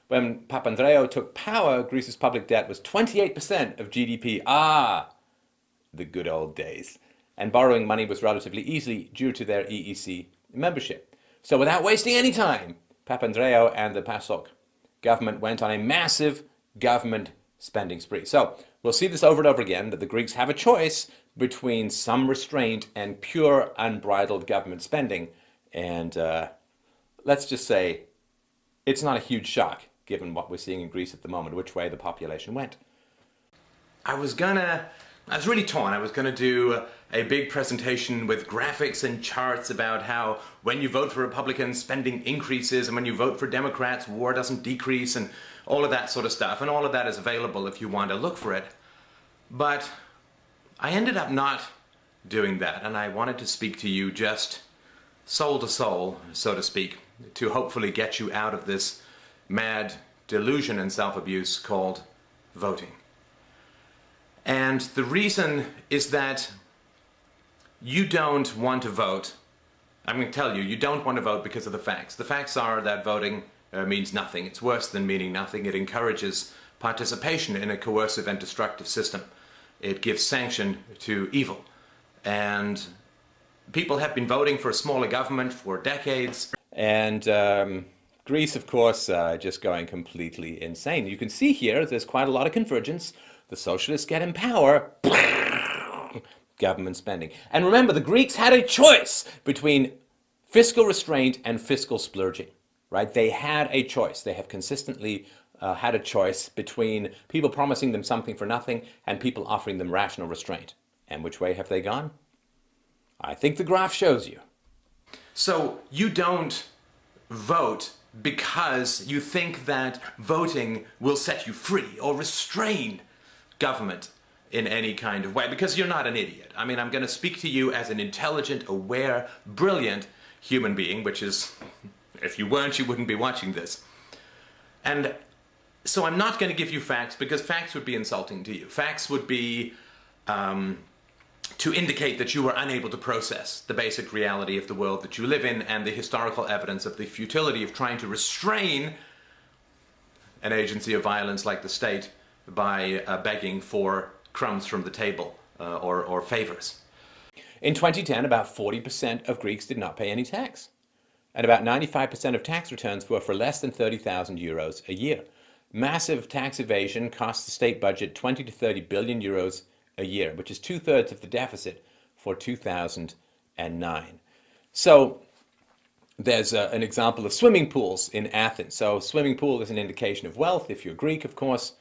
When Papandreou took power, Greece's public debt was 28% of GDP. Ah, the good old days. And borrowing money was relatively easy due to their EEC membership. So without wasting any time, Papandreou and the PASOK government went on a massive government spending spree. So we'll see this over and over again, that the Greeks have a choice between some restraint and pure unbridled government spending. And let's just say it's not a huge shock, given what we're seeing in Greece at the moment, which way the population went. I was really torn. I was gonna do a big presentation with graphics and charts about how when you vote for Republicans, spending increases, and when you vote for Democrats, war doesn't decrease, and all of that sort of stuff. And all of that is available if you want to look for it. But I ended up not doing that, and I wanted to speak to you just soul to soul, so to speak, to hopefully get you out of this mad delusion and self-abuse called voting. And the reason is that you don't want to vote. I'm going to tell you, you don't want to vote because of the facts. The facts are that voting means nothing. It's worse than meaning nothing. It encourages participation in a coercive and destructive system. It gives sanction to evil. And people have been voting for a smaller government for decades. And Greece, of course, just going completely insane. You can see here there's quite a lot of convergence. The socialists get in power, government spending. And remember, the Greeks had a choice between fiscal restraint and fiscal splurging, right? They had a choice. They have consistently had a choice between people promising them something for nothing and people offering them rational restraint. And which way have they gone? I think the graph shows you. So you don't vote because you think that voting will set you free or restrain government in any kind of way, because you're not an idiot. I mean, I'm going to speak to you as an intelligent, aware, brilliant human being, which is, if you weren't, you wouldn't be watching this. And so I'm not going to give you facts, because facts would be insulting to you. Facts would be to indicate that you are unable to process the basic reality of the world that you live in and the historical evidence of the futility of trying to restrain an agency of violence like the state by begging for crumbs from the table or favors. In 2010, about 40% of Greeks did not pay any tax. And about 95% of tax returns were for less than 30,000 euros a year. Massive tax evasion costs the state budget 20 to 30 billion euros a year, which is 2/3 of the deficit for 2009. So there's an example of swimming pools in Athens. So swimming pool is an indication of wealth, if you're Greek, of course.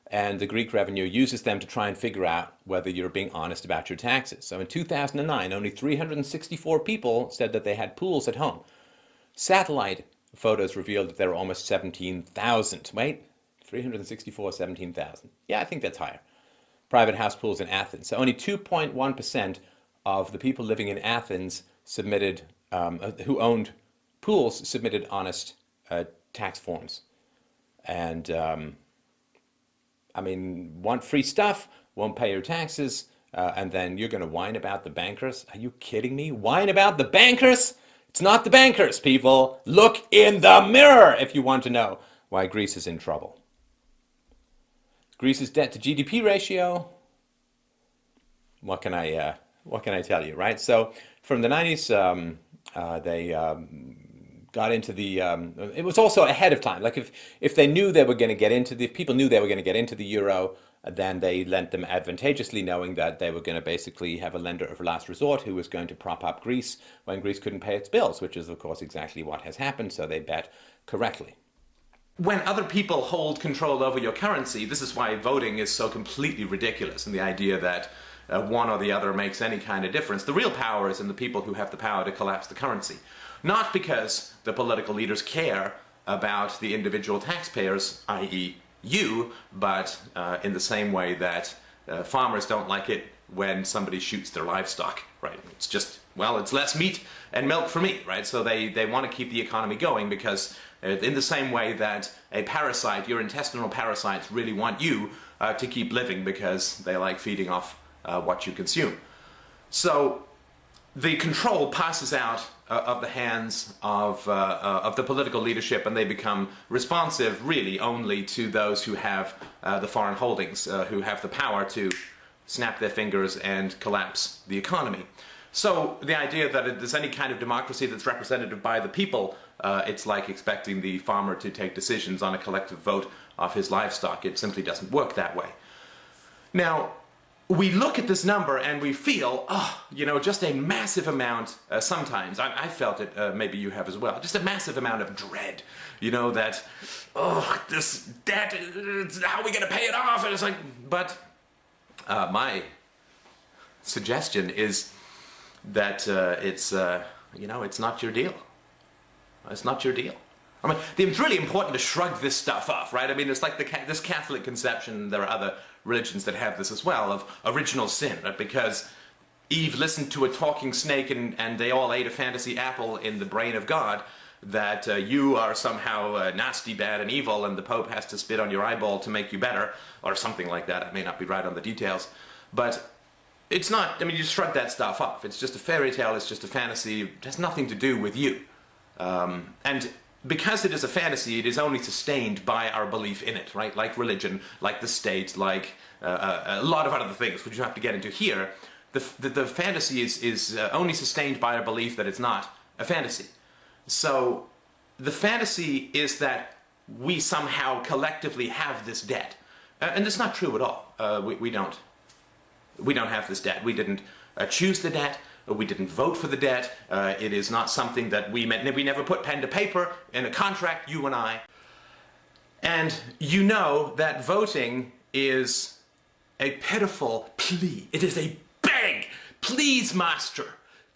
And the Greek revenue uses them to try and figure out whether you're being honest about your taxes. So in 2009, only 364 people said that they had pools at home. Satellite photos revealed that there were almost 17,000. Wait, 364, 17,000. Yeah, I think that's higher. Private house pools in Athens. So only 2.1% of the people living in Athens submitted, who owned pools, submitted honest tax forms. And I mean, want free stuff, won't pay your taxes, and then you're going to whine about the bankers? Are you kidding me? Whine about the bankers? It's not the bankers, people. Look in the mirror if you want to know why Greece is in trouble. Greece's debt to GDP ratio, what can I tell you, right? So from the 90s, they got into the, it was also ahead of time. Like if they knew they were going to get into the, if people knew they were going to get into the euro, then they lent them advantageously, knowing that they were going to basically have a lender of last resort who was going to prop up Greece when Greece couldn't pay its bills, which is, of course, exactly what has happened. So they bet correctly. When other people hold control over your currency, this is why voting is so completely ridiculous, and the idea that one or the other makes any kind of difference. The real power is in the people who have the power to collapse the currency. Not because the political leaders care about the individual taxpayers, i.e. you, but in the same way that farmers don't like it when somebody shoots their livestock, right? It's just, well, it's less meat and milk for me, right? So they want to keep the economy going because in the same way that a parasite, your intestinal parasites really want you to keep living because they like feeding off what you consume. So the control passes out of the hands of the political leadership, and they become responsive really only to those who have the foreign holdings, who have the power to snap their fingers and collapse the economy. So the idea that if there's any kind of democracy that's representative by the people, it's like expecting the farmer to take decisions on a collective vote of his livestock. It simply doesn't work that way. Now, we look at this number and we feel, oh, you know, just a massive amount, sometimes, I felt it, maybe you have as well, just a massive amount of dread, you know, that, oh, this debt, how are we going to pay it off? And it's like, but my suggestion is that it's, you know, it's not your deal. It's not your deal. I mean, it's really important to shrug this stuff off, right? I mean, it's like this Catholic conception, there are other religions that have this as well, of original sin, right? Because Eve listened to a talking snake and they all ate a fantasy apple in the brain of God, that you are somehow nasty, bad, and evil, and the Pope has to spit on your eyeball to make you better, or something like that. I may not be right on the details. But it's not, I mean, you shrug that stuff off. It's just a fairy tale, it's just a fantasy, it has nothing to do with you. And because it is a fantasy, it is only sustained by our belief in it, right? Like religion, like the state, like a lot of other things, which you have to get into here. The fantasy is only sustained by our belief that it's not a fantasy. So the fantasy is that we somehow collectively have this debt. And it's not true at all. We don't have this debt. We didn't choose the debt. We didn't vote for the debt. It is not something that we never put pen to paper in a contract, you and I. And you know that voting is a pitiful plea. It is a beg. Please, master,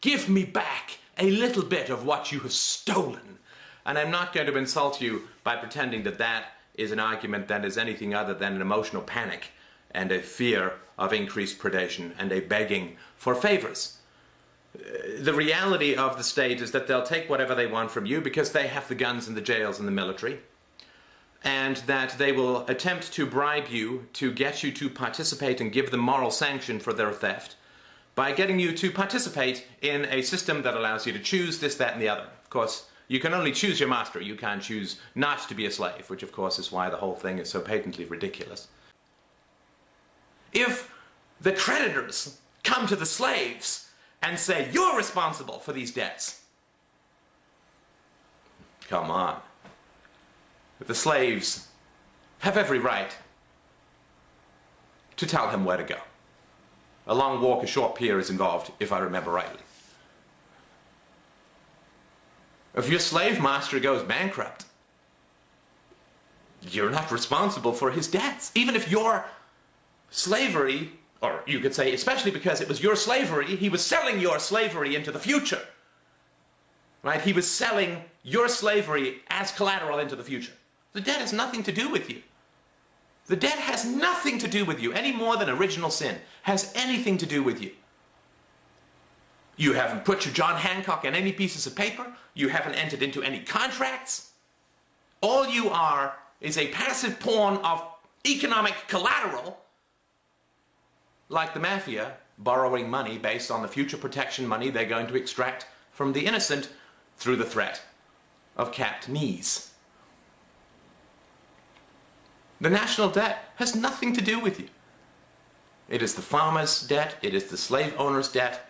give me back a little bit of what you have stolen. And I'm not going to insult you by pretending that that is an argument that is anything other than an emotional panic and a fear of increased predation and a begging for favors. The reality of the state is that they'll take whatever they want from you because they have the guns and the jails and the military, and that they will attempt to bribe you to get you to participate and give them moral sanction for their theft by getting you to participate in a system that allows you to choose this, that, and the other. Of course, you can only choose your master. You can't choose not to be a slave, which of course is why the whole thing is so patently ridiculous. If the creditors come to the slaves and say, you're responsible for these debts, come on. The slaves have every right to tell him where to go. A long walk, a short pier is involved, if I remember rightly. If your slave master goes bankrupt, you're not responsible for his debts. Even if your slavery, or you could say, especially because it was your slavery, he was selling your slavery into the future. Right? He was selling your slavery as collateral into the future. The debt has nothing to do with you. The debt has nothing to do with you, any more than original sin has anything to do with you. You haven't put your John Hancock on any pieces of paper. You haven't entered into any contracts. All you are is a passive pawn of economic collateral, like the mafia, borrowing money based on the future protection money they're going to extract from the innocent through the threat of capped knees. The national debt has nothing to do with you. It is the farmer's debt, it is the slave owner's debt,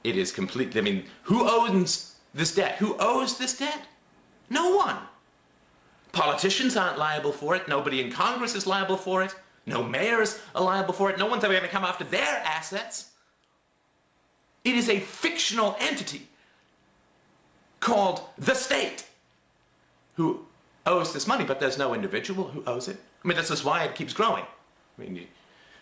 it is completely, I mean, who owns this debt? Who owes this debt? No one. Politicians aren't liable for it, nobody in Congress is liable for it, no mayors are liable for it, no one's ever going to come after their assets. It is a fictional entity called the state who owes this money, but there's no individual who owes it. I mean, this is why it keeps growing. I mean,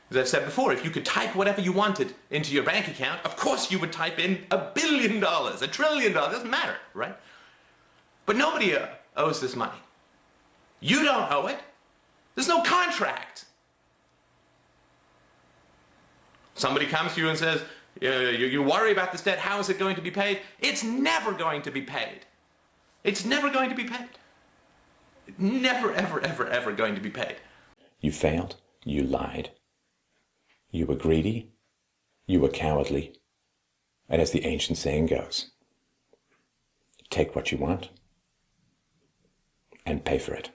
as I've said before, if you could type whatever you wanted into your bank account, of course you would type in $1 billion, $1 trillion, doesn't matter, right? But nobody owes this money. You don't owe it. There's no contract. Somebody comes to you and says, you worry about this debt, how is it going to be paid? It's never going to be paid. It's never going to be paid. Never, ever, ever, ever going to be paid. You failed. You lied. You were greedy. You were cowardly. And as the ancient saying goes, take what you want and pay for it.